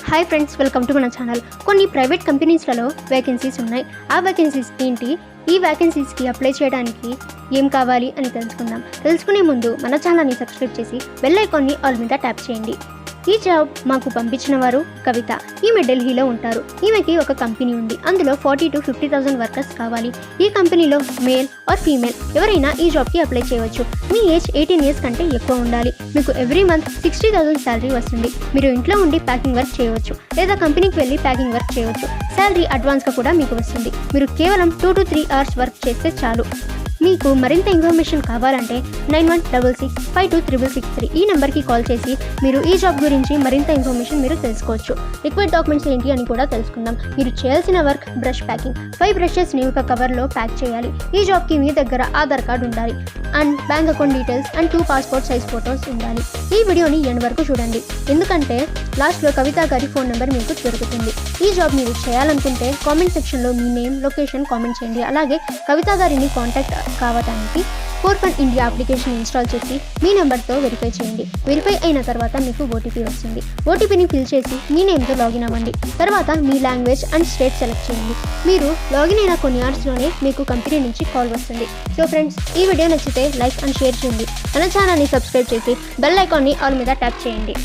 Hi friends, welcome to మన channel. కొన్ని private కంపెనీస్లలో vacancies ఉన్నాయి. ఆ వేకెన్సీస్ ఏంటి, ఈ వేకెన్సీస్కి అప్లై చేయడానికి ఏం కావాలి అని తెలుసుకునే ముందు మన ఛానల్ని సబ్స్క్రైబ్ చేసి బెల్ ఐకాన్ని ఆల్ మీద ట్యాప్ చేయండి. ఈ జాబ్ మాకు పంపించిన వారు కవిత. ఈమె ఢిల్లీలో ఉంటారు. ఈమెకి ఒక కంపెనీ ఉంది. అందులో 40,000 to 50,000 వర్కర్స్ కావాలి. ఈ కంపెనీలో మేల్ ఆర్ ఫీమేల్ ఎవరైనా ఈ జాబ్కి అప్లై చేయవచ్చు. మీ ఏజ్ 18 years కంటే ఎక్కువ ఉండాలి. మీకు ఎవ్రీ మంత్ 60,000 శాలరీ వస్తుంది. మీరు ఇంట్లో ఉండి ప్యాకింగ్ వర్క్ చేయవచ్చు లేదా కంపెనీకి వెళ్ళి ప్యాకింగ్ వర్క్ చేయవచ్చు. శాలరీ అడ్వాన్స్గా కూడా మీకు వస్తుంది. మీరు కేవలం 2 to 3 hours వర్క్ చేస్తే చాలు. మీకు మరింత ఇన్ఫర్మేషన్ కావాలంటే 9166523363 ఈ నెంబర్కి కాల్ చేసి మీరు ఈ జాబ్ గురించి మరింత ఇన్ఫర్మేషన్ మీరు తెలుసుకోవచ్చు. రిక్వైర్డ్ డాక్యుమెంట్స్ ఏంటి అని కూడా తెలుసుకుందాం. మీరు చేయాల్సిన వర్క్ బ్రష్ ప్యాకింగ్. 5 బ్రషెస్ని ఒక కవర్లో ప్యాక్ చేయాలి. ఈ జాబ్కి మీ దగ్గర ఆధార్ కార్డు ఉండాలి and bank account details and 2 passport size photos ఉండాలి. ఈ వీడియోని ఎండ్ వరకు చూడండి, ఎందుకంటే లాస్ట్లో కవిత గారి ఫోన్ నెంబర్ మీకు దొరుకుతుంది. ఈ జాబ్ మీరు చేయాలనుకుంటే కామెంట్ సెక్షన్లో మీ నేమ్, లొకేషన్ కామెంట్ చేయండి. అలాగే కవిత గారిని కాంటాక్ట్ కావడానికి ఫోర్ఫన్ ఇండియా అప్లికేషన్ ఇన్స్టాల్ చేసి మీ నెంబర్తో వెరిఫై చేయండి. వెరిఫై అయిన తర్వాత మీకు ఓటీపీ వస్తుంది. ఓటీపీని ఫిల్ చేసి మీ నేమ్తో లాగిన్ అవ్వండి. తర్వాత మీ లాంగ్వేజ్ అండ్ స్టేట్ సెలెక్ట్ చేయండి. మీరు లాగిన్ అయిన కొన్ని అవర్స్లోనే మీకు కంపెనీ నుంచి కాల్ వస్తుంది. సో ఫ్రెండ్స్, ఈ వీడియో నచ్చితే లైక్ అండ్ షేర్ చేయండి. మన ఛానల్ని సబ్స్క్రైబ్ చేసి బెల్ ఐకాన్ని ఆల్ మీద ట్యాప్ చేయండి.